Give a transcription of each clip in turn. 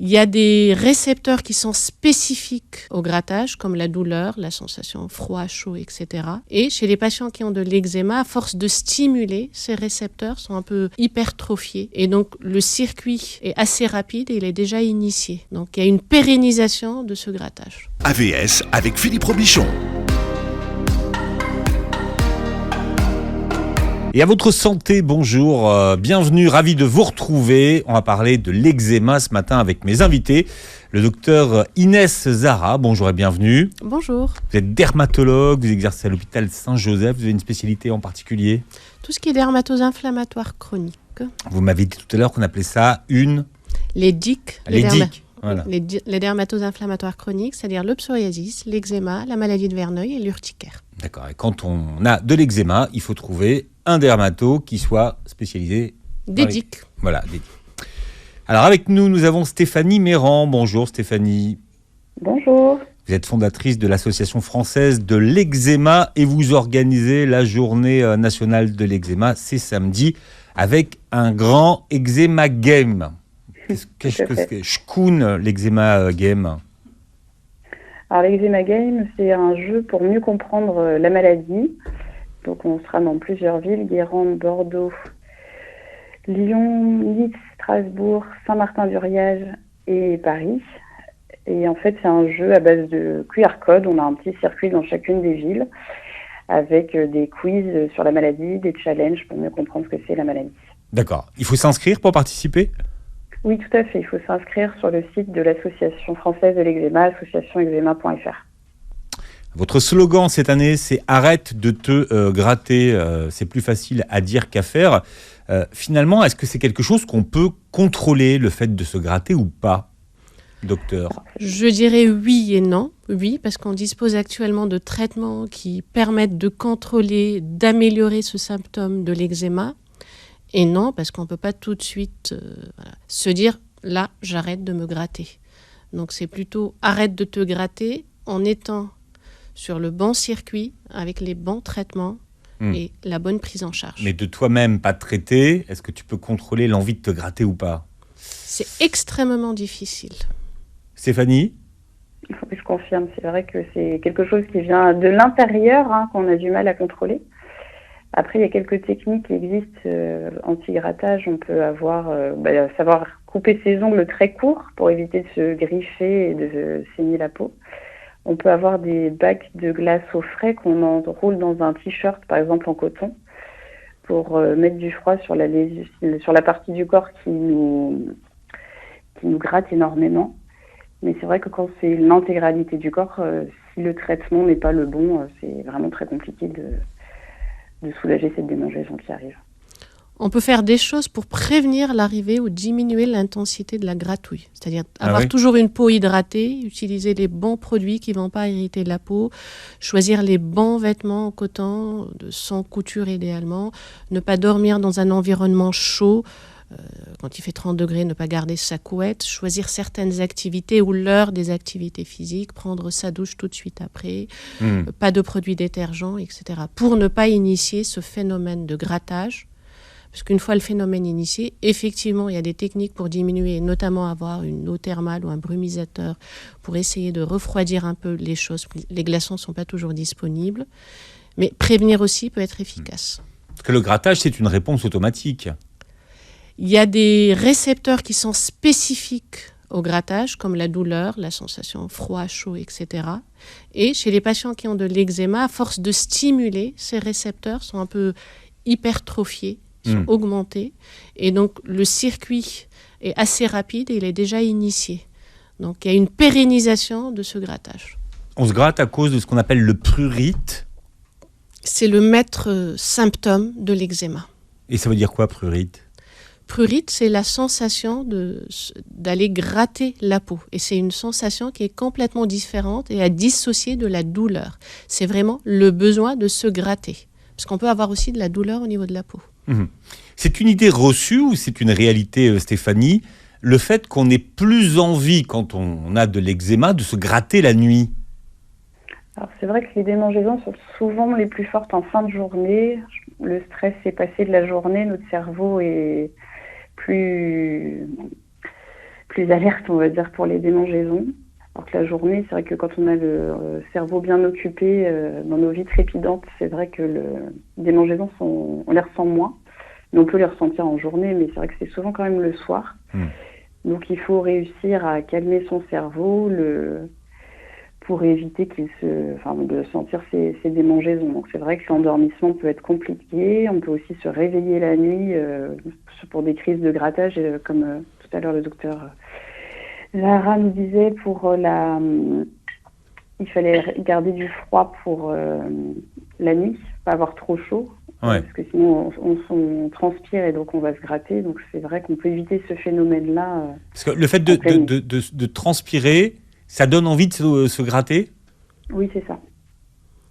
Il y a des récepteurs qui sont spécifiques au grattage, comme la douleur, la sensation froid, chaud, etc. Et chez les patients qui ont de l'eczéma, à force de stimuler, ces récepteurs sont un peu hypertrophiés. Et donc, le circuit est assez rapide et il est déjà initié. Donc, il y a une pérennisation de ce grattage. AVS avec Philippe Robichon. Et à votre santé, bonjour, bienvenue, ravi de vous retrouver. On va parler de l'eczéma ce matin avec mes invités. Le docteur Inès Zara, bonjour et bienvenue. Bonjour. Vous êtes dermatologue, vous exercez à l'hôpital Saint-Joseph, vous avez une spécialité en particulier? Tout ce qui est dermatose inflammatoire chronique. Vous m'avez dit tout à l'heure qu'on appelait ça les DIC. Les DIC. Voilà. Les dermatoses inflammatoires chroniques, c'est-à-dire le psoriasis, l'eczéma, la maladie de Verneuil et l'urticaire. D'accord, et quand on a de l'eczéma, il faut trouver un dermato qui soit spécialisé des DIC. Voilà, des DIC. Alors avec nous, nous avons Stéphanie Méran. Bonjour Stéphanie. Bonjour. Vous êtes fondatrice de l'Association française de l'eczéma et vous organisez la journée nationale de l'eczéma, c'est samedi, avec un grand eczéma game. Qu'est-ce que c'est Shkoun, l'eczéma game? Alors l'eczéma game, c'est un jeu pour mieux comprendre la maladie. Donc on sera dans plusieurs villes, Guérande, Bordeaux, Lyon, Nice, Strasbourg, Saint-Martin-du-Riage et Paris. Et en fait, c'est un jeu à base de QR code. On a un petit circuit dans chacune des villes avec des quiz sur la maladie, des challenges pour mieux comprendre ce que c'est la maladie. D'accord. Il faut s'inscrire pour participer ? Oui, tout à fait. Il faut s'inscrire sur le site de l'Association française de l'eczéma, associationeczéma.fr. Votre slogan cette année, c'est « Arrête de te gratter ». C'est plus facile à dire qu'à faire. Finalement, est-ce que c'est quelque chose qu'on peut contrôler, le fait de se gratter ou pas, docteur? Je dirais oui et non. Oui, parce qu'on dispose actuellement de traitements qui permettent de contrôler, d'améliorer ce symptôme de l'eczéma. Et non, parce qu'on ne peut pas tout de suite se dire « là, j'arrête de me gratter ». Donc c'est plutôt « arrête de te gratter » en étant sur le bon circuit, avec les bons traitements et la bonne prise en charge. Mais de toi-même pas traité, est-ce que tu peux contrôler l'envie de te gratter ou pas? C'est extrêmement difficile. Stéphanie? Je confirme, c'est vrai que c'est quelque chose qui vient de l'intérieur, qu'on a du mal à contrôler. Après, il y a quelques techniques qui existent anti-grattage. On peut savoir couper ses ongles très courts pour éviter de se griffer et de se saigner la peau. On peut avoir des bacs de glace au frais qu'on enroule dans un t-shirt, par exemple en coton, pour mettre du froid sur la partie du corps qui nous gratte énormément. Mais c'est vrai que quand c'est l'intégralité du corps, si le traitement n'est pas le bon, c'est vraiment très compliqué de soulager cette démangeaison qui arrive. On peut faire des choses pour prévenir l'arrivée ou diminuer l'intensité de la gratouille. C'est-à-dire avoir toujours une peau hydratée, utiliser les bons produits qui ne vont pas irriter la peau, choisir les bons vêtements en coton, sans couture idéalement, ne pas dormir dans un environnement chaud. Quand il fait 30 degrés, ne pas garder sa couette, choisir certaines activités ou l'heure des activités physiques, prendre sa douche tout de suite après, pas de produits détergents, etc. Pour ne pas initier ce phénomène de grattage. Parce qu'une fois le phénomène initié, effectivement, il y a des techniques pour diminuer, notamment avoir une eau thermale ou un brumisateur pour essayer de refroidir un peu les choses. Les glaçons ne sont pas toujours disponibles. Mais prévenir aussi peut être efficace. Parce que le grattage, c'est une réponse automatique. Il y a des récepteurs qui sont spécifiques au grattage, comme la douleur, la sensation froid, chaud, etc. Et chez les patients qui ont de l'eczéma, à force de stimuler, ces récepteurs sont un peu hypertrophiés, sont augmentés. Et donc, le circuit est assez rapide et il est déjà initié. Donc, il y a une pérennisation de ce grattage. On se gratte à cause de ce qu'on appelle le prurite. C'est le maître symptôme de l'eczéma. Et ça veut dire quoi, prurite? Prurite, c'est la sensation d'aller gratter la peau. Et c'est une sensation qui est complètement différente et à dissocier de la douleur. C'est vraiment le besoin de se gratter. Parce qu'on peut avoir aussi de la douleur au niveau de la peau. C'est une idée reçue ou c'est une réalité, Stéphanie, le fait qu'on ait plus envie, quand on a de l'eczéma, de se gratter la nuit? Alors c'est vrai que les démangeaisons sont souvent les plus fortes en fin de journée. Le stress est passé de la journée, notre cerveau est plus plus alerte, on va dire, pour les démangeaisons. Alors que la journée, c'est vrai que quand on a le cerveau bien occupé dans nos vies trépidantes, c'est vrai que les démangeaisons, on les ressent moins. Mais on peut les ressentir en journée, mais c'est vrai que c'est souvent quand même le soir. Donc il faut réussir à calmer son cerveau pour éviter de sentir ces démangeaisons. Donc c'est vrai que l'endormissement peut être compliqué. On peut aussi se réveiller la nuit pour des crises de grattage, comme tout à l'heure le docteur Lara nous disait il fallait garder du froid pour la nuit, pas avoir trop chaud. Ouais. Parce que sinon on transpire et donc on va se gratter. Donc c'est vrai qu'on peut éviter ce phénomène-là. Parce que le fait de transpirer, ça donne envie de se gratter ? Oui, c'est ça.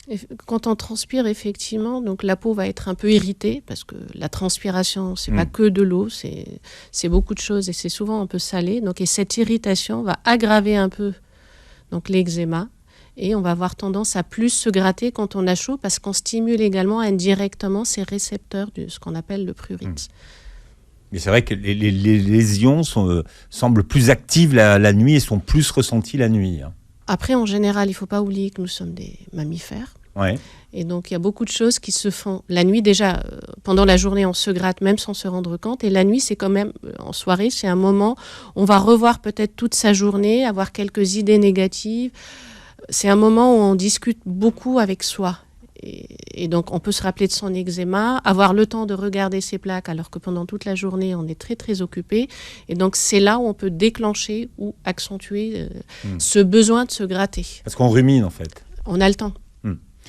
Et quand on transpire, effectivement, donc la peau va être un peu irritée parce que la transpiration, c'est pas que de l'eau, c'est beaucoup de choses et c'est souvent un peu salé. Donc, et cette irritation va aggraver un peu donc l'eczéma et on va avoir tendance à plus se gratter quand on a chaud parce qu'on stimule également indirectement ces récepteurs de ce qu'on appelle le prurite. Mais c'est vrai que les lésions semblent plus actives la nuit et sont plus ressenties la nuit. Après, en général, il ne faut pas oublier que nous sommes des mammifères. Ouais. Et donc, il y a beaucoup de choses qui se font. La nuit, déjà, pendant la journée, on se gratte même sans se rendre compte. Et la nuit, c'est quand même, en soirée, c'est un moment où on va revoir peut-être toute sa journée, avoir quelques idées négatives. C'est un moment où on discute beaucoup avec soi. Et donc, on peut se rappeler de son eczéma, avoir le temps de regarder ses plaques, alors que pendant toute la journée, on est très, très occupé. Et donc, c'est là où on peut déclencher ou accentuer ce besoin de se gratter. Parce qu'on rumine, en fait. On a le temps.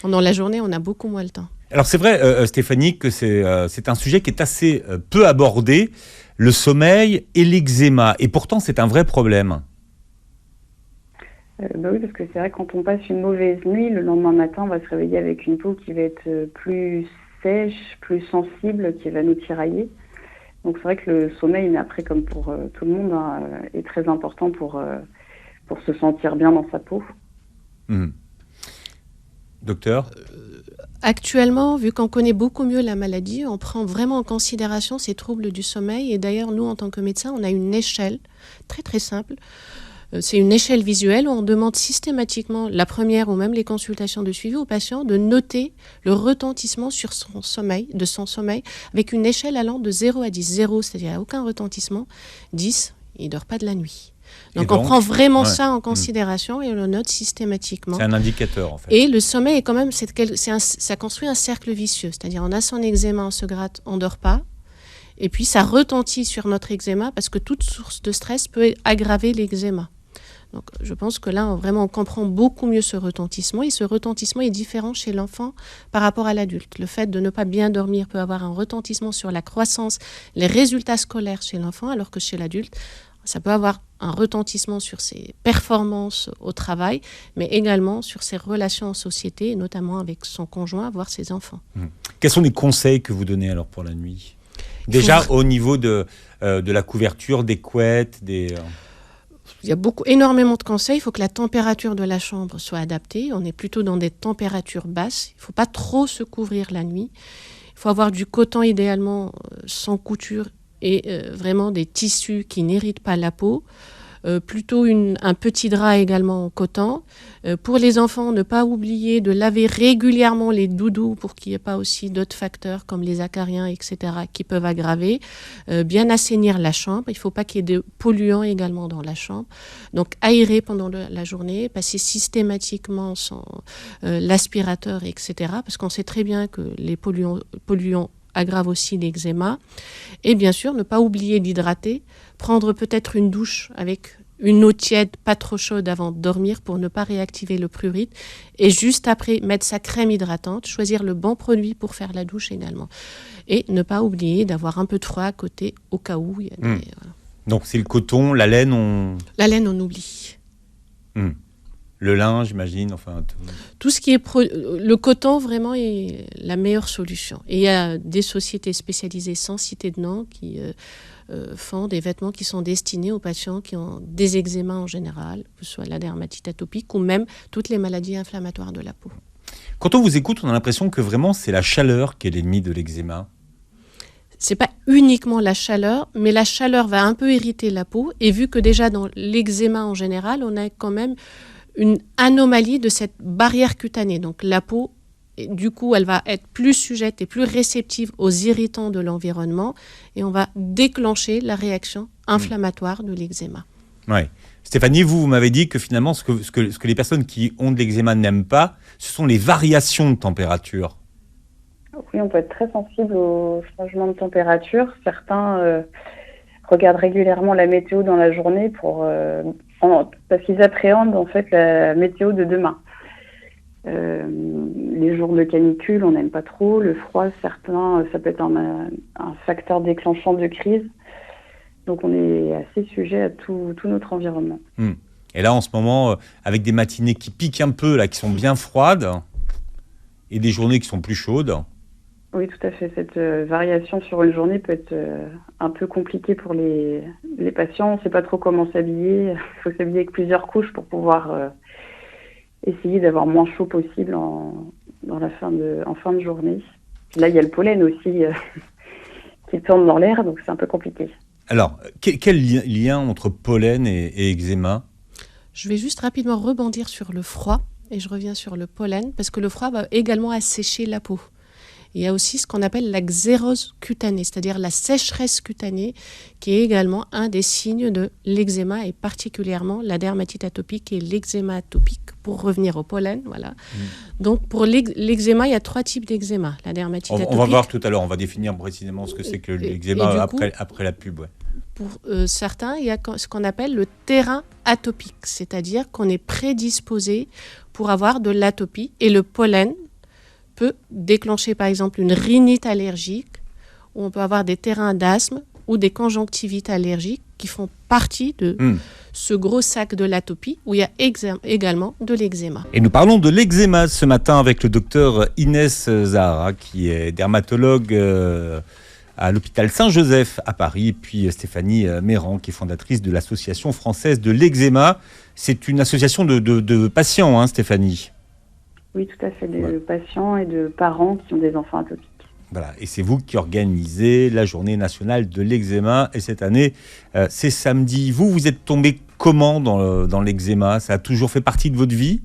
Pendant la journée, on a beaucoup moins le temps. Alors, c'est vrai, Stéphanie, que c'est un sujet qui est assez peu abordé, le sommeil et l'eczéma. Et pourtant, c'est un vrai problème. Oui, parce que c'est vrai que quand on passe une mauvaise nuit, le lendemain matin, on va se réveiller avec une peau qui va être plus sèche, plus sensible, qui va nous tirailler. Donc c'est vrai que le sommeil, mais après comme pour tout le monde, est très important pour se sentir bien dans sa peau. Docteur ? Actuellement, vu qu'on connaît beaucoup mieux la maladie, on prend vraiment en considération ces troubles du sommeil. Et d'ailleurs, nous, en tant que médecins, on a une échelle très très simple. C'est une échelle visuelle où on demande systématiquement, la première ou même les consultations de suivi aux patients, de noter le retentissement sur son sommeil, avec une échelle allant de 0 à 10. 0, c'est-à-dire il n'y a aucun retentissement. 10, il ne dort pas de la nuit. Donc on prend vraiment ça en considération et on le note systématiquement. C'est un indicateur en fait. Et le sommeil est quand même, ça construit un cercle vicieux. C'est-à-dire on a son eczéma, on se gratte, on ne dort pas. Et puis ça retentit sur notre eczéma parce que toute source de stress peut aggraver l'eczéma. Donc, je pense que là, on comprend beaucoup mieux ce retentissement. Et ce retentissement est différent chez l'enfant par rapport à l'adulte. Le fait de ne pas bien dormir peut avoir un retentissement sur la croissance, les résultats scolaires chez l'enfant, alors que chez l'adulte, ça peut avoir un retentissement sur ses performances au travail, mais également sur ses relations en société, notamment avec son conjoint, voire ses enfants. Quels sont les conseils que vous donnez alors pour la nuit ? Déjà au niveau de la couverture, des couettes, Il y a énormément de conseils. Il faut que la température de la chambre soit adaptée. On est plutôt dans des températures basses. Il ne faut pas trop se couvrir la nuit. Il faut avoir du coton idéalement sans couture et vraiment des tissus qui n'irritent pas la peau. Plutôt un petit drap également en coton. Pour les enfants, ne pas oublier de laver régulièrement les doudous pour qu'il n'y ait pas aussi d'autres facteurs comme les acariens, etc. qui peuvent aggraver. Bien assainir la chambre. Il ne faut pas qu'il y ait de polluants également dans la chambre. Donc aérer pendant la journée, passer systématiquement l'aspirateur, etc. Parce qu'on sait très bien que les polluants aggravent aussi l'eczéma. Et bien sûr, ne pas oublier d'hydrater, prendre peut-être une douche avec une eau tiède, pas trop chaude avant de dormir pour ne pas réactiver le prurite. Et juste après, mettre sa crème hydratante, choisir le bon produit pour faire la douche également. Et ne pas oublier d'avoir un peu de froid à côté au cas où. Il y a voilà. Donc c'est le coton, la laine, La laine, on oublie. Le lin, j'imagine, enfin... Tout ce qui est... Le coton, vraiment, est la meilleure solution. Et il y a des sociétés spécialisées, sans citer de nom, qui font des vêtements qui sont destinés aux patients qui ont des eczémas en général, que ce soit la dermatite atopique ou même toutes les maladies inflammatoires de la peau. Quand on vous écoute, on a l'impression que vraiment, c'est la chaleur qui est l'ennemi de l'eczéma. c'est pas uniquement la chaleur, mais la chaleur va un peu irriter la peau. Et vu que déjà dans l'eczéma en général, on a quand même une anomalie de cette barrière cutanée. Donc la peau, du coup, elle va être plus sujette et plus réceptive aux irritants de l'environnement et on va déclencher la réaction inflammatoire de l'eczéma. Ouais. Stéphanie, vous m'avez dit que finalement, ce que les personnes qui ont de l'eczéma n'aiment pas, ce sont les variations de température. Oui, on peut être très sensible aux changements de température. Certains regardent régulièrement la météo dans la journée parce qu'ils appréhendent en fait la météo de demain. Les jours de canicule, on n'aime pas trop. Le froid, certains, ça peut être un facteur déclenchant de crise. Donc on est assez sujet à tout notre environnement. Et là, en ce moment, avec des matinées qui piquent un peu, là, qui sont bien froides, et des journées qui sont plus chaudes. Oui, tout à fait. Cette variation sur une journée peut être un peu compliquée pour les patients. On ne sait pas trop comment s'habiller. Il faut s'habiller avec plusieurs couches pour pouvoir essayer d'avoir moins chaud possible en fin de journée. Là, il y a le pollen aussi qui tourne dans l'air, donc c'est un peu compliqué. Alors, quel lien entre pollen et eczéma ? Je vais juste rapidement rebondir sur le froid et je reviens sur le pollen parce que le froid va également assécher la peau. Il y a aussi ce qu'on appelle la xérose cutanée, c'est-à-dire la sécheresse cutanée, qui est également un des signes de l'eczéma et particulièrement la dermatite atopique et l'eczéma atopique. Pour revenir au pollen, voilà. Donc pour l'eczéma, il y a 3 types d'eczéma. La dermatite atopique. On va voir tout à l'heure, on va définir précisément ce que c'est que l'eczéma après la pub. Ouais. Pour certains, il y a ce qu'on appelle le terrain atopique, c'est-à-dire qu'on est prédisposé pour avoir de l'atopie et le pollen peut déclencher par exemple une rhinite allergique ou on peut avoir des terrains d'asthme ou des conjonctivites allergiques qui font partie de ce gros sac de l'atopie où il y a également de l'eczéma. Et nous parlons de l'eczéma ce matin avec le docteur Inès Zahara qui est dermatologue à l'hôpital Saint-Joseph à Paris et puis Stéphanie Méran qui est fondatrice de l'Association française de l'eczéma. C'est une association de patients, hein, Stéphanie ? Oui, tout à fait, de patients et de parents qui ont des enfants atopiques. Voilà, et c'est vous qui organisez la journée nationale de l'eczéma. Et cette année, c'est samedi. Vous êtes tombé comment dans l'eczéma ? Ça a toujours fait partie de votre vie ?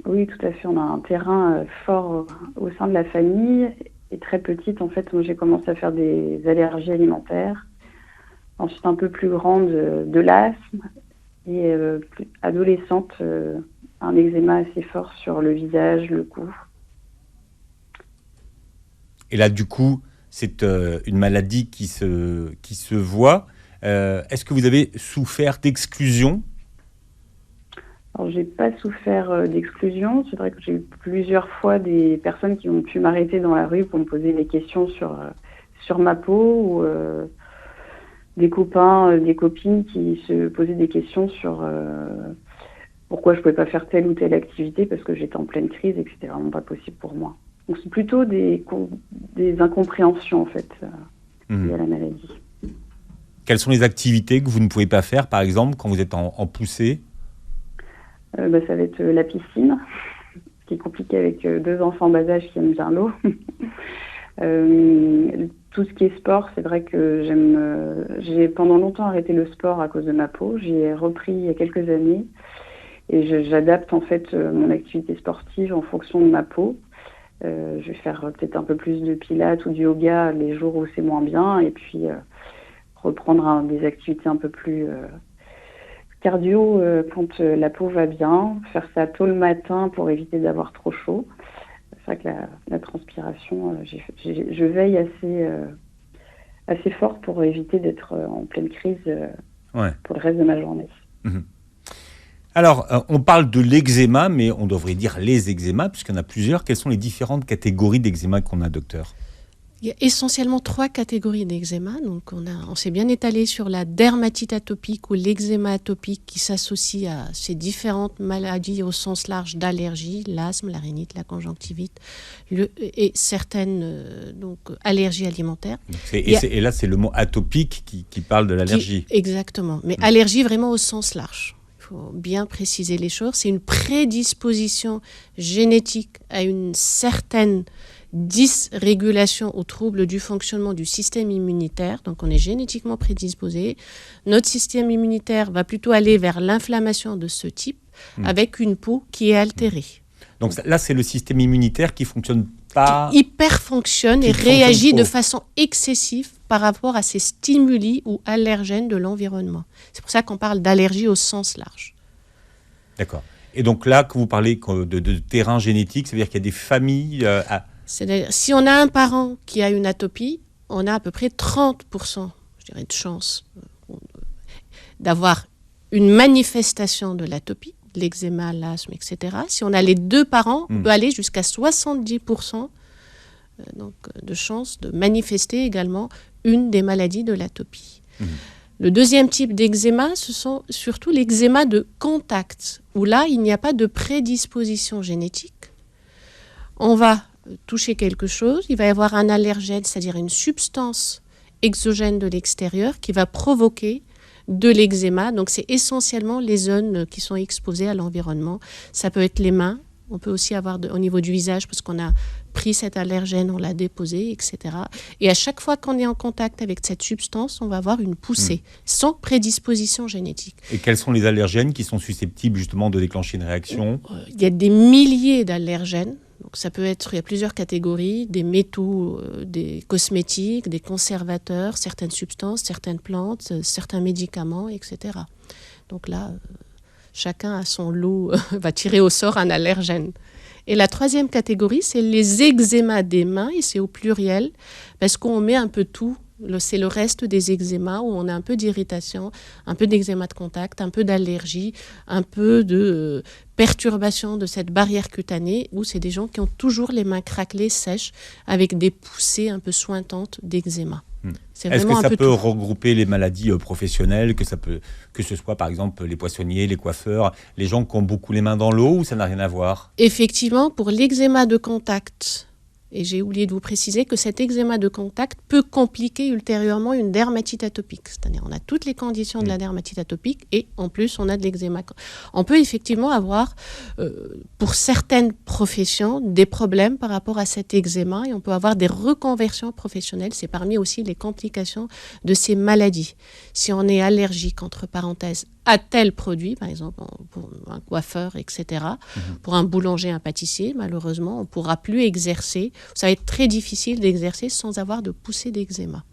Oui, tout à fait. On a un terrain fort au sein de la famille. Et très petite, en fait, j'ai commencé à faire des allergies alimentaires. Ensuite, un peu plus grande, de l'asthme. Et adolescente, un eczéma assez fort sur le visage, le cou. Et là, du coup, c'est une maladie qui se voit. Est-ce que vous avez souffert d'exclusion ? Alors, j'ai pas souffert d'exclusion. C'est vrai que j'ai eu plusieurs fois des personnes qui ont pu m'arrêter dans la rue pour me poser des questions sur ma peau ou des copains, des copines qui se posaient des questions sur pourquoi je pouvais pas faire telle ou telle activité parce que j'étais en pleine crise et que c'était vraiment pas possible pour moi. Donc c'est plutôt des incompréhensions en fait liées à la maladie. Quelles sont les activités que vous ne pouvez pas faire, par exemple, quand vous êtes en poussée ? Ça va être la piscine, ce qui est compliqué avec 2 enfants bas âge qui aiment bien l'eau. Tout ce qui est sport, c'est vrai que j'ai pendant longtemps arrêté le sport à cause de ma peau. J'y ai repris il y a quelques années et j'adapte en fait mon activité sportive en fonction de ma peau. Je vais faire peut-être un peu plus de pilates ou du yoga les jours où c'est moins bien et puis reprendre des activités un peu plus cardio quand la peau va bien, faire ça tôt le matin pour éviter d'avoir trop chaud. C'est vrai que la transpiration, je veille assez fort pour éviter d'être en pleine crise pour le reste de ma journée. Alors, on parle de l'eczéma, mais on devrait dire les eczémas, puisqu'il y en a plusieurs. Quelles sont les différentes catégories d'eczéma qu'on a, docteur ? Il y a essentiellement 3 catégories d'eczéma. Donc on s'est bien étalé sur la dermatite atopique ou l'eczéma atopique qui s'associe à ces différentes maladies au sens large d'allergie, l'asthme, la rhinite, la conjonctivite et certaines allergies alimentaires. Et là, c'est le mot atopique qui parle de l'allergie. Exactement, mais allergie vraiment au sens large. Il faut bien préciser les choses. C'est une prédisposition génétique à une certaine dysrégulation ou trouble du fonctionnement du système immunitaire. Donc on est génétiquement prédisposé. Notre système immunitaire va plutôt aller vers l'inflammation de ce type avec une peau qui est altérée. Donc là, c'est le système immunitaire qui fonctionne pas... Qui hyperfonctionne et réagit de façon excessive par rapport à ces stimuli ou allergènes de l'environnement. C'est pour ça qu'on parle d'allergie au sens large. D'accord. Et donc là, quand vous parlez de terrain génétique, ça veut dire qu'il y a des familles... C'est-à-dire, si on a un parent qui a une atopie, on a à peu près 30%, je dirais, de chance d'avoir une manifestation de l'atopie, l'eczéma, l'asthme, etc. Si on a les deux parents, on peut aller jusqu'à 70% de chance de manifester également une des maladies de l'atopie. Le deuxième type d'eczéma, ce sont surtout l'eczéma de contact, où là, il n'y a pas de prédisposition génétique. On va toucher quelque chose, il va y avoir un allergène, c'est-à-dire une substance exogène de l'extérieur qui va provoquer de l'eczéma. Donc, c'est essentiellement les zones qui sont exposées à l'environnement. Ça peut être les mains, on peut aussi avoir au niveau du visage, parce qu'on a pris cet allergène, on l'a déposé, etc. Et à chaque fois qu'on est en contact avec cette substance, on va avoir une poussée, sans prédisposition génétique. Et quels sont les allergènes qui sont susceptibles justement de déclencher une réaction ? Il y a des milliers d'allergènes. Donc ça peut être, il y a plusieurs catégories, des métaux, des cosmétiques, des conservateurs, certaines substances, certaines plantes, certains médicaments, etc. Donc là, chacun à son lot va tirer au sort un allergène. Et la troisième catégorie, c'est les eczémas des mains, et c'est au pluriel, parce qu'on met un peu tout. C'est le reste des eczémas où on a un peu d'irritation, un peu d'eczéma de contact, un peu d'allergie, un peu de perturbation de cette barrière cutanée, où c'est des gens qui ont toujours les mains craquelées, sèches, avec des poussées un peu sointantes d'eczéma. Est-ce que ça peut regrouper les maladies professionnelles, que ce soit par exemple les poissonniers, les coiffeurs, les gens qui ont beaucoup les mains dans l'eau, ou ça n'a rien à voir ? Effectivement, pour l'eczéma de contact, et j'ai oublié de vous préciser que cet eczéma de contact peut compliquer ultérieurement une dermatite atopique. C'est-à-dire on a toutes les conditions de la dermatite atopique et en plus on a de l'eczéma. On peut effectivement avoir, pour certaines professions, des problèmes par rapport à cet eczéma et on peut avoir des reconversions professionnelles. C'est parmi aussi les complications de ces maladies. Si on est allergique, entre parenthèses, à tel produit, par exemple pour un coiffeur, etc., pour un boulanger, un pâtissier, malheureusement, on ne pourra plus exercer. Ça va être très difficile d'exercer sans avoir de poussée d'eczéma.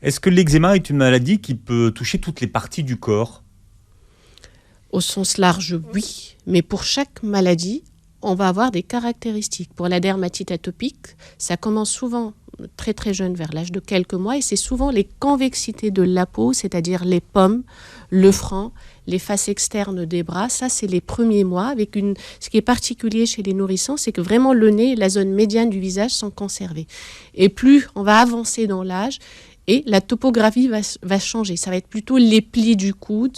Est-ce que l'eczéma est une maladie qui peut toucher toutes les parties du corps ? Au sens large, oui. Mais pour chaque maladie, on va avoir des caractéristiques. Pour la dermatite atopique, ça commence souvent très très jeune, vers l'âge de quelques mois, et c'est souvent les convexités de la peau, c'est-à-dire les pommes, le front, les faces externes des bras. Ça, c'est les premiers mois. Ce qui est particulier chez les nourrissons, c'est que vraiment le nez et la zone médiane du visage sont conservés. Et plus on va avancer dans l'âge, et la topographie va changer. Ça va être plutôt les plis du coude,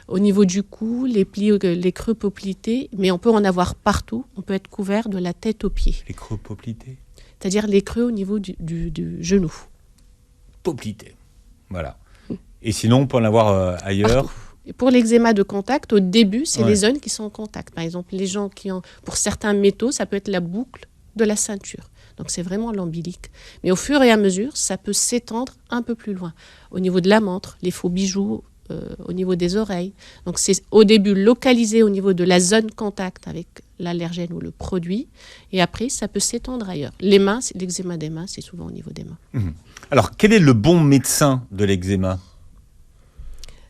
au niveau du cou, les plis, les creux poplités, mais on peut en avoir partout. On peut être couvert de la tête aux pieds. Les creux poplités ? C'est-à-dire les creux au niveau du genou. Poplité, voilà. Et sinon, on peut en avoir ailleurs. Et pour l'eczéma de contact, au début, c'est les zones qui sont en contact. Par exemple, les gens qui ont, pour certains métaux, ça peut être la boucle de la ceinture. Donc c'est vraiment l'ombilic. Mais au fur et à mesure, ça peut s'étendre un peu plus loin. Au niveau de la montre, les faux bijoux, au niveau des oreilles. Donc c'est au début localisé au niveau de la zone contact avec l'allergène ou le produit. Et après, ça peut s'étendre ailleurs. Les mains, l'eczéma des mains, c'est souvent au niveau des mains. Alors, quel est le bon médecin de l'eczéma ?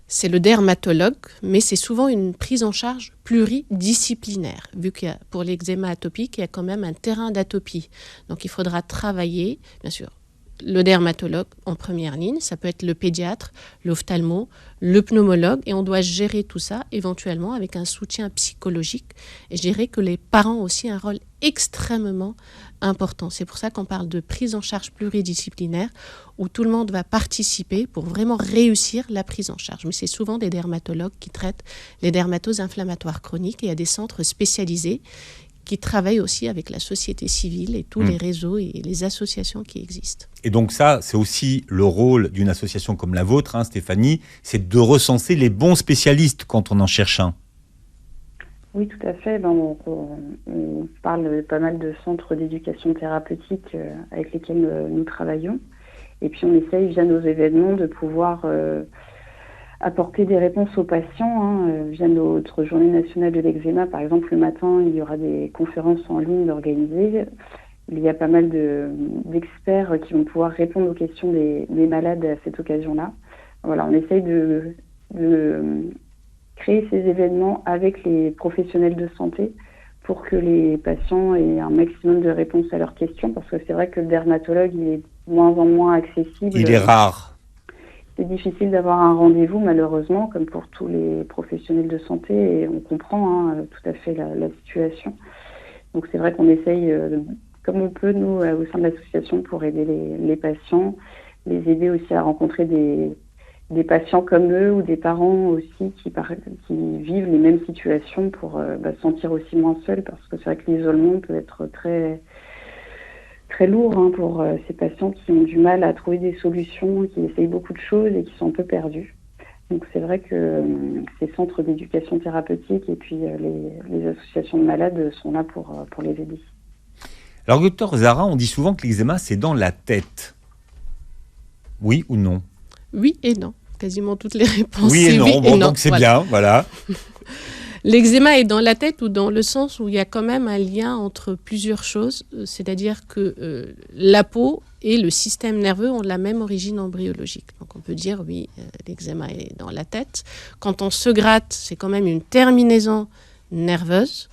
C'est le dermatologue, mais c'est souvent une prise en charge pluridisciplinaire, vu qu'il y a, pour l'eczéma atopique, il y a quand même un terrain d'atopie. Donc il faudra travailler, bien sûr, le dermatologue en première ligne, ça peut être le pédiatre, l'ophtalmo, le pneumologue, et on doit gérer tout ça éventuellement avec un soutien psychologique. Et je dirais que les parents ont aussi un rôle extrêmement important. C'est pour ça qu'on parle de prise en charge pluridisciplinaire, où tout le monde va participer pour vraiment réussir la prise en charge. Mais c'est souvent des dermatologues qui traitent les dermatoses inflammatoires chroniques, et il y a des centres spécialisés qui travaillent aussi avec la société civile et tous les réseaux et les associations qui existent. Et donc ça, c'est aussi le rôle d'une association comme la vôtre, Stéphanie, c'est de recenser les bons spécialistes quand on en cherche un. Oui, tout à fait. On parle pas mal de centres d'éducation thérapeutique avec lesquels nous travaillons. Et puis on essaye via nos événements de pouvoir apporter des réponses aux patients. Via notre journée nationale de l'eczéma, par exemple, le matin, il y aura des conférences en ligne organisées. Il y a pas mal d'experts qui vont pouvoir répondre aux questions des malades à cette occasion-là. Voilà, on essaye de créer ces événements avec les professionnels de santé pour que les patients aient un maximum de réponses à leurs questions, parce que c'est vrai que le dermatologue, il est de moins en moins accessible. Il est rare. C'est difficile d'avoir un rendez-vous, malheureusement, comme pour tous les professionnels de santé, et on comprend tout à fait la situation. Donc c'est vrai qu'on essaye, comme on peut, nous, au sein de l'association, pour aider les patients, les aider aussi à rencontrer des patients comme eux ou des parents aussi qui vivent les mêmes situations pour se sentir aussi moins seuls, parce que c'est vrai que l'isolement peut être très, très lourd pour ces patients qui ont du mal à trouver des solutions, qui essayent beaucoup de choses et qui sont un peu perdus. Donc c'est vrai que ces centres d'éducation thérapeutique et puis les associations de malades sont là pour les aider. Alors docteur Zara, on dit souvent que l'eczéma c'est dans la tête. Oui ou non? Oui et non. Quasiment toutes les réponses. Oui et non, donc c'est voilà. Bien, voilà. L'eczéma est dans la tête ou dans le sens où il y a quand même un lien entre plusieurs choses, c'est-à-dire que la peau et le système nerveux ont la même origine embryologique. Donc on peut dire oui, l'eczéma est dans la tête. Quand on se gratte, c'est quand même une terminaison nerveuse.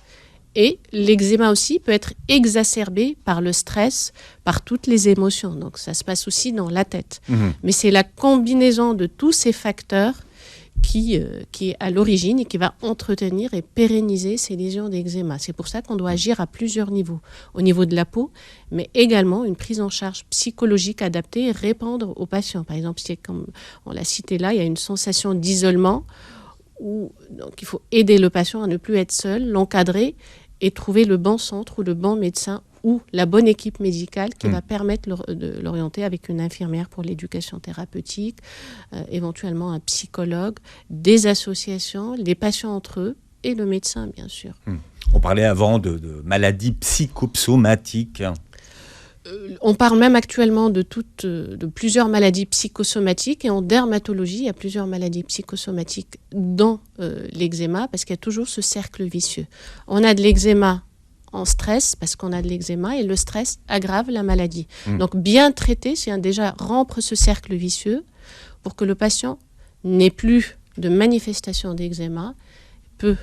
Et l'eczéma aussi peut être exacerbé par le stress, par toutes les émotions. Donc ça se passe aussi dans la tête. Mais c'est la combinaison de tous ces facteurs qui est à l'origine et qui va entretenir et pérenniser ces lésions d'eczéma. C'est pour ça qu'on doit agir à plusieurs niveaux. Au niveau de la peau, mais également une prise en charge psychologique adaptée et répondre aux patients. Par exemple, comme on l'a cité là, il y a une sensation d'isolement donc il faut aider le patient à ne plus être seul, l'encadrer et trouver le bon centre ou le bon médecin ou la bonne équipe médicale qui va permettre de l'orienter avec une infirmière pour l'éducation thérapeutique, éventuellement un psychologue, des associations, les patients entre eux et le médecin, bien sûr. On parlait avant de maladies psychosomatiques. On parle même actuellement de plusieurs maladies psychosomatiques, et en dermatologie, il y a plusieurs maladies psychosomatiques dans l'eczéma, parce qu'il y a toujours ce cercle vicieux. On a de l'eczéma en stress, parce qu'on a de l'eczéma, et le stress aggrave la maladie. Donc bien traiter, c'est déjà rompre ce cercle vicieux pour que le patient n'ait plus de manifestation d'eczéma, peut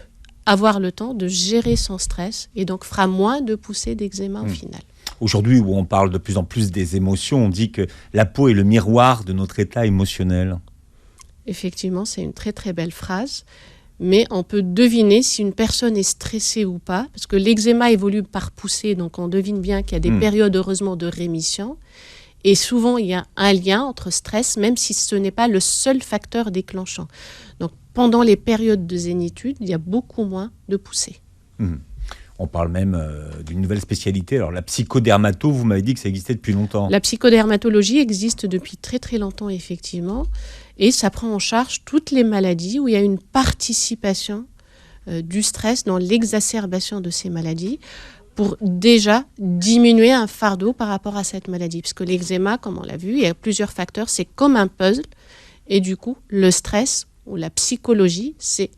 avoir le temps de gérer son stress, et donc fera moins de poussées d'eczéma au final. Aujourd'hui, où on parle de plus en plus des émotions, on dit que la peau est le miroir de notre état émotionnel. Effectivement, c'est une très très belle phrase, mais on peut deviner si une personne est stressée ou pas, parce que l'eczéma évolue par poussée, donc on devine bien qu'il y a des périodes heureusement de rémission, et souvent il y a un lien entre stress, même si ce n'est pas le seul facteur déclenchant. Donc pendant les périodes de zénitude, il y a beaucoup moins de poussées. On parle même d'une nouvelle spécialité. Alors la psychodermato, vous m'avez dit que ça existait depuis longtemps. La psychodermatologie existe depuis très très longtemps, effectivement. Et ça prend en charge toutes les maladies où il y a une participation du stress dans l'exacerbation de ces maladies, pour déjà diminuer un fardeau par rapport à cette maladie. Parce que l'eczéma, comme on l'a vu, il y a plusieurs facteurs. C'est comme un puzzle. Et du coup, le stress ou la psychologie, c'est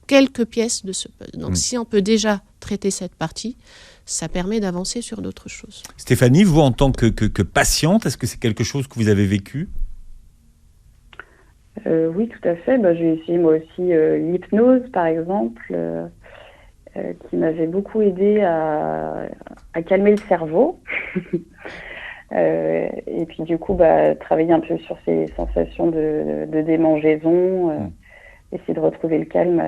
quelques pièces de ce puzzle. Donc si on peut déjà traiter cette partie, ça permet d'avancer sur d'autres choses. Stéphanie, vous en tant que patiente, est-ce que c'est quelque chose que vous avez vécu ? Oui, tout à fait. J'ai essayé moi aussi l'hypnose, par exemple, qui m'avait beaucoup aidé à calmer le cerveau. Et puis du coup, travailler un peu sur ces sensations de démangeaison, essayer de retrouver le calme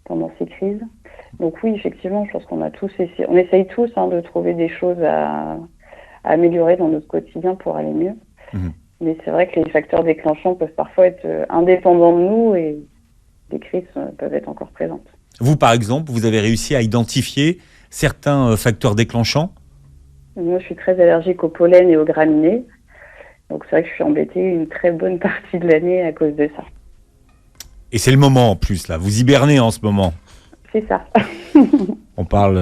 pendant ces crises. Donc oui, effectivement, je pense qu'on a tous essayé, on essaye tous de trouver des choses à améliorer dans notre quotidien pour aller mieux. Mais c'est vrai que les facteurs déclenchants peuvent parfois être indépendants de nous, et les crises peuvent être encore présentes. Vous, par exemple, vous avez réussi à identifier certains facteurs déclenchants ? Moi, je suis très allergique au pollen et aux graminées. Donc c'est vrai que je suis embêtée une très bonne partie de l'année à cause de ça. Et c'est le moment en plus, là. Vous hibernez en ce moment. C'est ça. On parle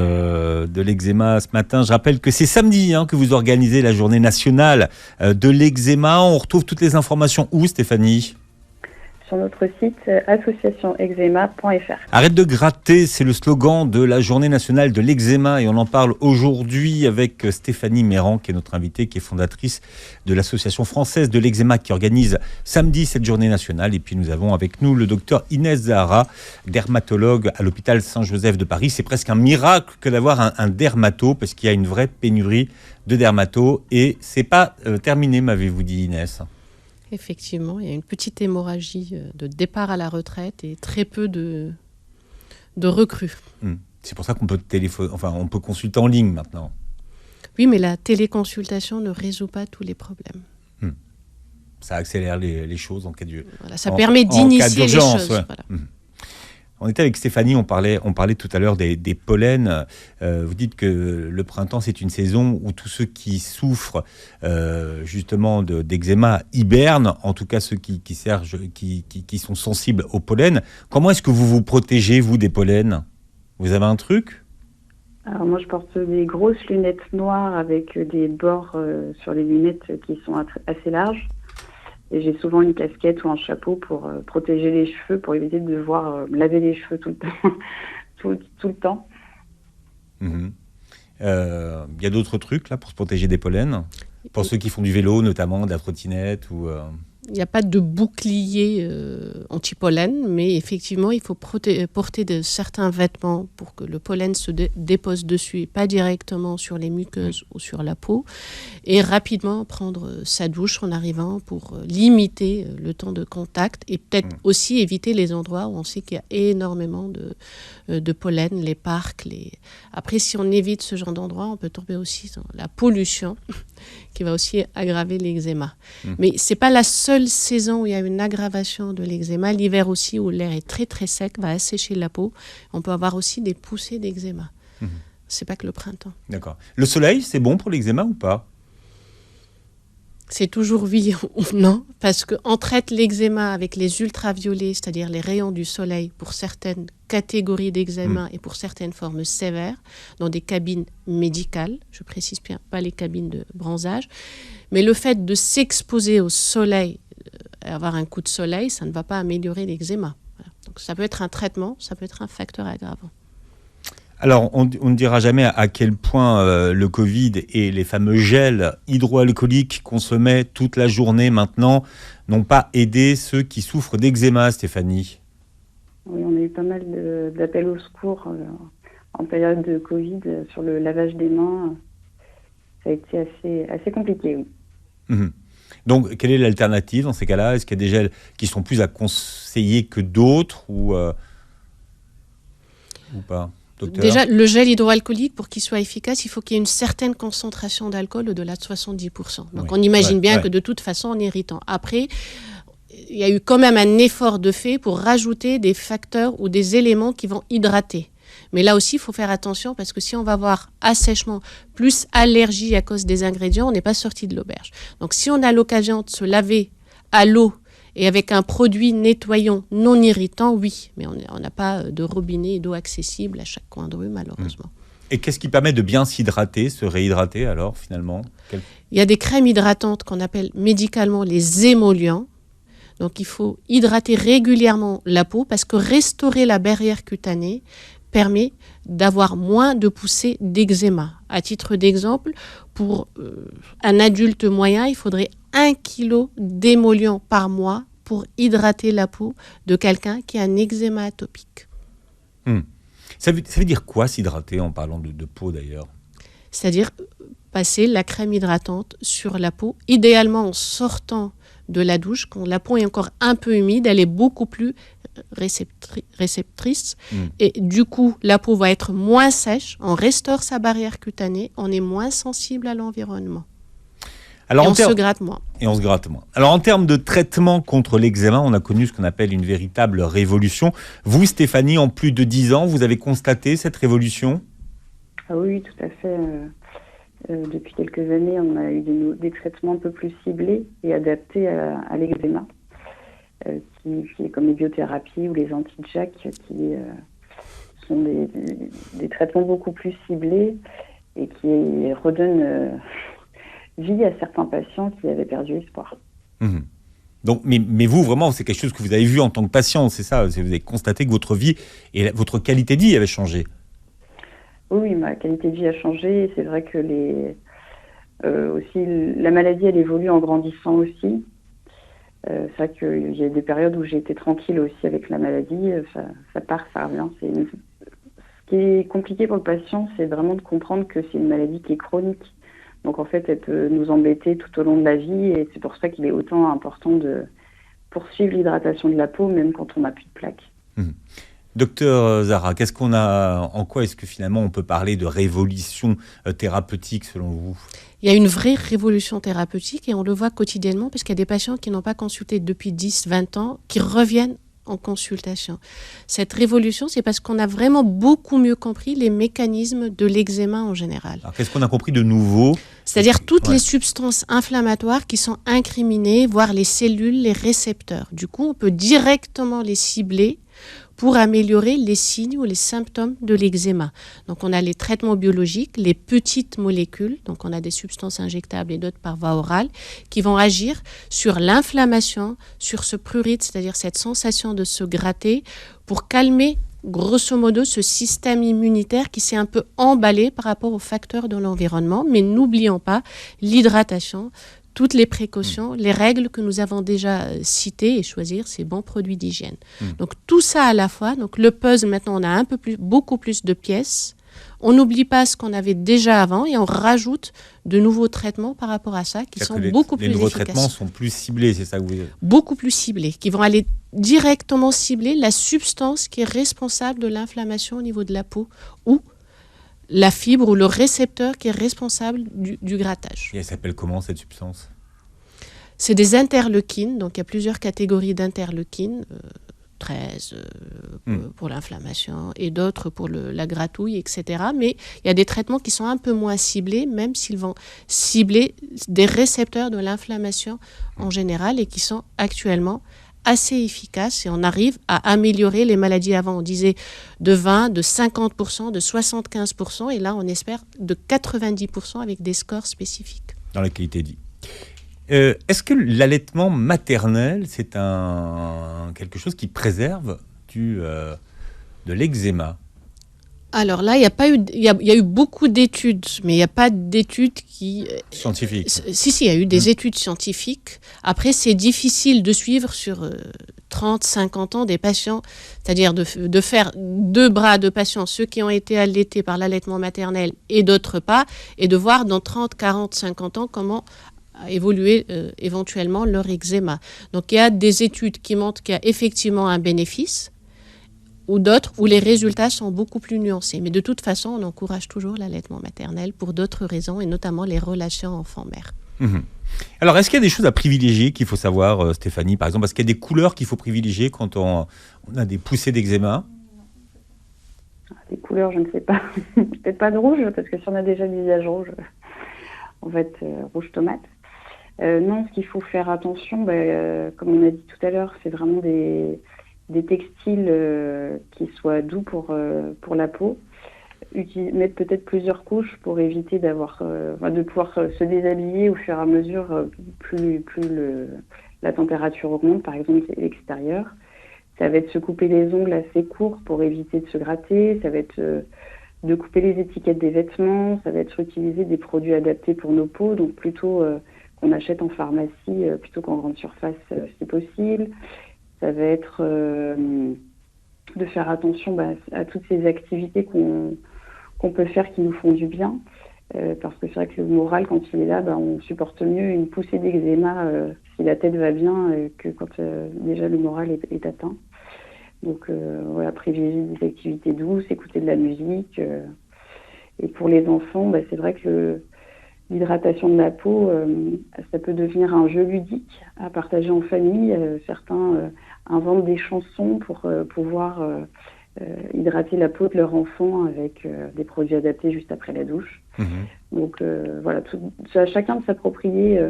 de l'eczéma ce matin. Je rappelle que c'est samedi que vous organisez la journée nationale de l'eczéma. On retrouve toutes les informations où, Stéphanie ? Sur notre site associationeczéma.fr. Arrête de gratter, c'est le slogan de la journée nationale de l'eczéma et on en parle aujourd'hui avec Stéphanie Méran qui est notre invitée, qui est fondatrice de l'association française de l'eczéma qui organise samedi cette journée nationale. Et puis nous avons avec nous le docteur Inès Zahara, dermatologue à l'hôpital Saint-Joseph de Paris. C'est presque un miracle que d'avoir un dermato parce qu'il y a une vraie pénurie de dermato et c'est pas terminé, m'avez-vous dit, Inès. Effectivement, il y a une petite hémorragie de départ à la retraite et très peu de recrues. C'est pour ça qu'on peut on peut consulter en ligne maintenant. Oui, mais la téléconsultation ne résout pas tous les problèmes. Ça accélère les choses en cas de... Voilà, ça permet d'initier les choses. Ouais. Voilà. On était avec Stéphanie, on parlait tout à l'heure des pollens. Vous dites que le printemps, c'est une saison où tous ceux qui souffrent justement d'eczéma hibernent, en tout cas ceux qui sont sensibles au pollen. Comment est-ce que vous vous protégez, vous, des pollens ? Vous avez un truc ? Alors moi, je porte des grosses lunettes noires avec des bords sur les lunettes qui sont assez larges. Et j'ai souvent une casquette ou un chapeau pour protéger les cheveux, pour éviter de devoir laver les cheveux tout le temps. tout le temps. Y a d'autres trucs là pour se protéger des pollens ? Pour ceux qui font du vélo notamment, de la trottinette ou... Il n'y a pas de bouclier anti-pollen, mais effectivement, il faut porter de certains vêtements pour que le pollen se dépose dessus et pas directement sur les muqueuses ou sur la peau. Et rapidement prendre sa douche en arrivant pour limiter le temps de contact et peut-être aussi éviter les endroits où on sait qu'il y a énormément de pollen, les parcs. Après, si on évite ce genre d'endroit, on peut tomber aussi dans la pollution qui va aussi aggraver l'eczéma. Mais ce n'est pas la seule saison où il y a une aggravation de l'eczéma. L'hiver aussi, où l'air est très très sec, va assécher la peau. On peut avoir aussi des poussées d'eczéma. C'est pas que le printemps. D'accord. Le soleil, c'est bon pour l'eczéma ou pas ? C'est toujours oui ou non, parce qu'on traite l'eczéma avec les ultraviolets, c'est-à-dire les rayons du soleil, pour certaines catégories d'eczéma et pour certaines formes sévères, dans des cabines médicales, je précise bien, pas les cabines de bronzage. Mais le fait de s'exposer au soleil, avoir un coup de soleil, ça ne va pas améliorer l'eczéma. Voilà. Donc ça peut être un traitement, ça peut être un facteur aggravant. Alors, on ne dira jamais à quel point le Covid et les fameux gels hydroalcooliques consommés toute la journée maintenant n'ont pas aidé ceux qui souffrent d'eczéma, Stéphanie. Oui, on a eu pas mal d'appels au secours en période de Covid sur le lavage des mains. Ça a été assez compliqué, oui. Donc, quelle est l'alternative dans ces cas-là ? Est-ce qu'il y a des gels qui sont plus à conseiller que d'autres ou pas ? Docteur. Déjà, le gel hydroalcoolique, pour qu'il soit efficace, il faut qu'il y ait une certaine concentration d'alcool au-delà de 70%. Donc on imagine bien que de toute façon, en irritant. Après, il y a eu quand même un effort de fait pour rajouter des facteurs ou des éléments qui vont hydrater. Mais là aussi, il faut faire attention parce que si on va avoir assèchement plus allergie à cause des ingrédients, on n'est pas sorti de l'auberge. Donc si on a l'occasion de se laver à l'eau et avec un produit nettoyant non irritant, oui. Mais on n'a pas de robinet et d'eau accessible à chaque coin de rue, malheureusement. Et qu'est-ce qui permet de bien s'hydrater, se réhydrater alors, finalement ? Il y a des crèmes hydratantes qu'on appelle médicalement les émollients. Donc, il faut hydrater régulièrement la peau parce que restaurer la barrière cutanée permet d'avoir moins de poussées d'eczéma. À titre d'exemple, pour un adulte moyen, il faudrait 1 kg d'émollient par mois pour hydrater la peau de quelqu'un qui a un eczéma atopique. Ça veut dire quoi s'hydrater en parlant de peau d'ailleurs ? C'est-à-dire passer la crème hydratante sur la peau, idéalement en sortant de la douche, quand la peau est encore un peu humide, elle est beaucoup plus réceptrice et du coup la peau va être moins sèche, on restaure sa barrière cutanée, on est moins sensible à l'environnement. Alors, on se gratte moins. Et on se gratte moins. Alors, en termes de traitement contre l'eczéma, on a connu ce qu'on appelle une véritable révolution. Vous, Stéphanie, en plus de 10 ans, vous avez constaté cette révolution ? Ah oui, tout à fait. Depuis quelques années, on a eu des traitements un peu plus ciblés et adaptés à l'eczéma, qui est comme les biothérapies ou les anti-JAK, qui sont des traitements beaucoup plus ciblés et qui redonnent vie à certains patients qui avaient perdu espoir. Mmh. Donc, mais vous, vraiment, c'est quelque chose que vous avez vu en tant que patient, c'est ça? Vous avez constaté que votre vie et votre qualité de vie avait changé? Oui, ma qualité de vie a changé. C'est vrai que aussi, la maladie, elle évolue en grandissant aussi. C'est vrai qu'il y a des périodes où j'ai été tranquille aussi avec la maladie. Ça part, ça revient. Ce qui est compliqué pour le patient, c'est vraiment de comprendre que c'est une maladie qui est chronique. Donc en fait, elle peut nous embêter tout au long de la vie et c'est pour ça qu'il est autant important de poursuivre l'hydratation de la peau, même quand on n'a plus de plaques. Docteur Zara, en quoi est-ce que finalement on peut parler de révolution thérapeutique selon vous? Il y a une vraie révolution thérapeutique et on le voit quotidiennement parce qu'il y a des patients qui n'ont pas consulté depuis 10, 20 ans, qui reviennent en consultation. Cette révolution, c'est parce qu'on a vraiment beaucoup mieux compris les mécanismes de l'eczéma en général. Alors, qu'est-ce qu'on a compris de nouveau? C'est-à-dire toutes les substances inflammatoires qui sont incriminées, voire les cellules, les récepteurs. Du coup, on peut directement les cibler pour améliorer les signes ou les symptômes de l'eczéma. Donc on a les traitements biologiques, les petites molécules, donc on a des substances injectables et d'autres par voie orale, qui vont agir sur l'inflammation, sur ce prurite, c'est-à-dire cette sensation de se gratter, pour calmer grosso modo ce système immunitaire qui s'est un peu emballé par rapport aux facteurs de l'environnement. Mais n'oublions pas l'hydratation, toutes les précautions, les règles que nous avons déjà citées et choisir ces bons produits d'hygiène. Donc tout ça à la fois, donc le puzzle maintenant on a beaucoup plus de pièces, on n'oublie pas ce qu'on avait déjà avant et on rajoute de nouveaux traitements par rapport à ça qui sont beaucoup plus efficaces. Les nouveaux traitements sont plus ciblés, c'est ça que vous dites? Beaucoup plus ciblés, qui vont aller directement cibler la substance qui est responsable de l'inflammation au niveau de la peau ou la fibre ou le récepteur qui est responsable du grattage. Et elle s'appelle comment cette substance? C'est des interleukines, donc il y a plusieurs catégories d'interleukines, 13 pour l'inflammation et d'autres pour la gratouille, etc. Mais il y a des traitements qui sont un peu moins ciblés, même s'ils vont cibler des récepteurs de l'inflammation en général et qui sont actuellement assez efficace et on arrive à améliorer les maladies. Avant, on disait de 20, de 50%, de 75% et là, on espère de 90% avec des scores spécifiques. Dans la qualité de vie. Est-ce que l'allaitement maternel, c'est quelque chose qui préserve de l'eczéma? Alors là, il y a eu beaucoup d'études, mais il n'y a pas d'études qui... Scientifiques. Si, il y a eu des études scientifiques. Après, c'est difficile de suivre sur 30, 50 ans des patients, c'est-à-dire de faire 2 bras de patients, ceux qui ont été allaités par l'allaitement maternel et d'autres pas, et de voir dans 30, 40, 50 ans comment a évolué éventuellement leur eczéma. Donc il y a des études qui montrent qu'il y a effectivement un bénéfice, ou d'autres où les résultats sont beaucoup plus nuancés. Mais de toute façon, on encourage toujours l'allaitement maternel pour d'autres raisons, et notamment les relations enfant-mère. Alors, est-ce qu'il y a des choses à privilégier qu'il faut savoir, Stéphanie, par exemple? Est-ce qu'il y a des couleurs qu'il faut privilégier quand on a des poussées d'eczéma? Des couleurs, je ne sais pas. Peut-être pas de rouge, parce que si on a déjà le visage rouge, on va être rouge tomate. Non, ce qu'il faut faire attention, comme on a dit tout à l'heure, c'est vraiment des textiles qui soient doux pour la peau. Mettre peut-être plusieurs couches pour éviter de pouvoir se déshabiller au fur et à mesure, plus la température augmente, par exemple l'extérieur. Ça va être se couper les ongles assez courts pour éviter de se gratter. Ça va être de couper les étiquettes des vêtements. Ça va être utiliser des produits adaptés pour nos peaux, donc plutôt qu'on achète en pharmacie plutôt qu'en grande surface si possible. Ça va être de faire attention à toutes ces activités qu'on peut faire qui nous font du bien. Parce que c'est vrai que le moral, quand il est là, on supporte mieux une poussée d'eczéma si la tête va bien que quand déjà le moral est atteint. Donc privilégier des activités douces, écouter de la musique. Et pour les enfants, c'est vrai que l'hydratation de la peau, ça peut devenir un jeu ludique à partager en famille. Certains inventent des chansons pour pouvoir hydrater la peau de leur enfant avec des produits adaptés juste après la douche. Donc chacun de s'approprier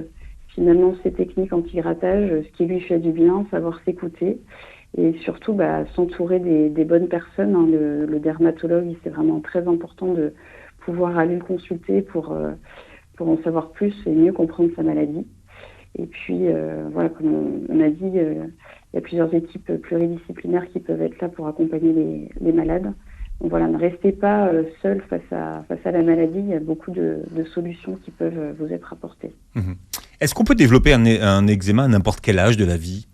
finalement ces techniques anti-grattage, ce qui lui fait du bien, savoir s'écouter Et surtout, s'entourer des bonnes personnes. Hein. Le dermatologue, c'est vraiment très important de pouvoir aller le consulter pour en savoir plus et mieux comprendre sa maladie. Et puis, comme on a dit, il y a plusieurs équipes pluridisciplinaires qui peuvent être là pour accompagner les malades. Donc voilà, ne restez pas seul face à la maladie. Il y a beaucoup de solutions qui peuvent vous être apportées. Est-ce qu'on peut développer un eczéma à n'importe quel âge de la vie ?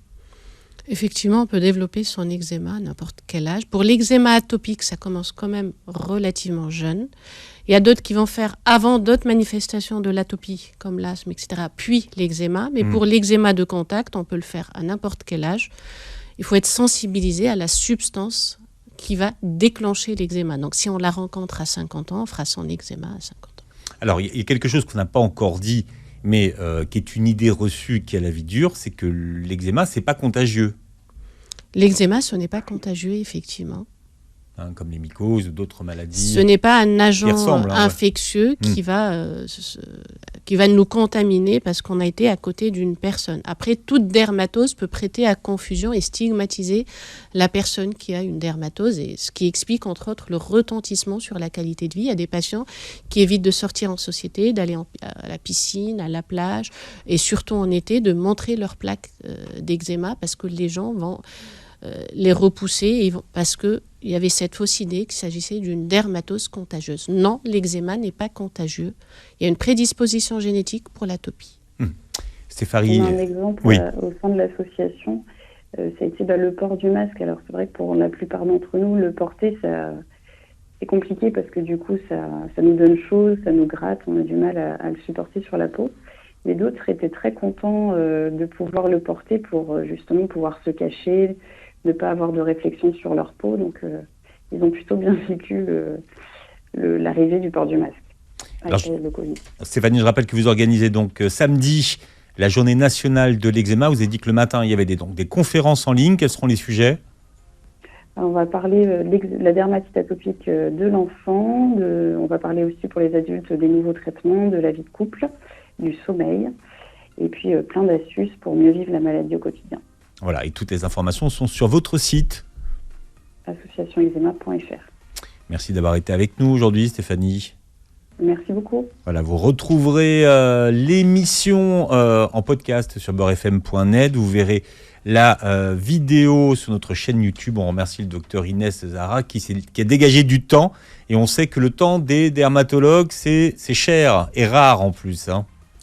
Effectivement, on peut développer son eczéma à n'importe quel âge. Pour l'eczéma atopique, ça commence quand même relativement jeune. Il y a d'autres qui vont faire avant d'autres manifestations de l'atopie, comme l'asthme, etc., puis l'eczéma. Mais pour l'eczéma de contact, on peut le faire à n'importe quel âge. Il faut être sensibilisé à la substance qui va déclencher l'eczéma. Donc, si on la rencontre à 50 ans, on fera son eczéma à 50 ans. Alors, il y a quelque chose qu'on n'a pas encore dit, mais qui est une idée reçue qui a la vie dure, c'est que l'eczéma, c'est pas contagieux. L'eczéma, ce n'est pas contagieux, effectivement. Comme les mycoses ou d'autres maladies. Ce n'est pas un agent infectieux qui va nous contaminer parce qu'on a été à côté d'une personne. Après, toute dermatose peut prêter à confusion et stigmatiser la personne qui a une dermatose, et ce qui explique entre autres le retentissement sur la qualité de vie. Il y a des patients qui évitent de sortir en société, d'aller à la piscine, à la plage, et surtout en été, de montrer leurs plaques d'eczéma parce que les gens vont les repousser parce qu'il y avait cette fausse idée qu'il s'agissait d'une dermatose contagieuse. Non, l'eczéma n'est pas contagieux. Il y a une prédisposition génétique pour l'atopie. Stéphanie, un exemple au sein de l'association, ça a été le port du masque. Alors c'est vrai que pour la plupart d'entre nous, le porter, c'est compliqué parce que du coup, ça nous donne chaud, ça nous gratte, on a du mal à le supporter sur la peau. Mais d'autres étaient très contents de pouvoir le porter pour justement pouvoir se cacher, ne pas avoir de réflexion sur leur peau. Donc, ils ont plutôt bien vécu l'arrivée du port du masque avec le Covid. Stéphanie, je rappelle que vous organisez donc samedi la journée nationale de l'eczéma. Vous avez dit que le matin, il y avait des conférences en ligne. Quels seront les sujets ? On va parler de la dermatite atopique de l'enfant. On va parler aussi pour les adultes des nouveaux traitements, de la vie de couple, du sommeil, et puis plein d'astuces pour mieux vivre la maladie au quotidien. Voilà, et toutes les informations sont sur votre site associationeczema.fr. Merci d'avoir été avec nous aujourd'hui, Stéphanie. Merci beaucoup. Voilà, vous retrouverez l'émission en podcast sur beurrefm.net. Vous verrez la vidéo sur notre chaîne YouTube. On remercie le docteur Inès Zahra qui a dégagé du temps. Et on sait que le temps des dermatologues, c'est cher et rare en plus.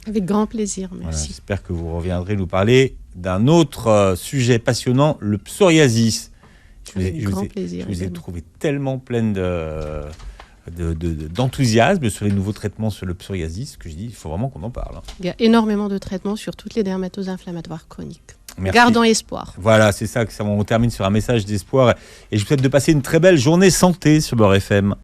Avec grand plaisir, merci. Voilà, j'espère que vous reviendrez nous parler d'un autre sujet passionnant, le psoriasis. Je vous ai trouvé tellement pleine d'enthousiasme sur les nouveaux traitements sur le psoriasis que je dis, il faut vraiment qu'on en parle. Il y a énormément de traitements sur toutes les dermatoses inflammatoires chroniques. Merci. Gardons espoir. Voilà, c'est ça, on termine sur un message d'espoir. Et je vous souhaite de passer une très belle journée santé sur Beurre FM.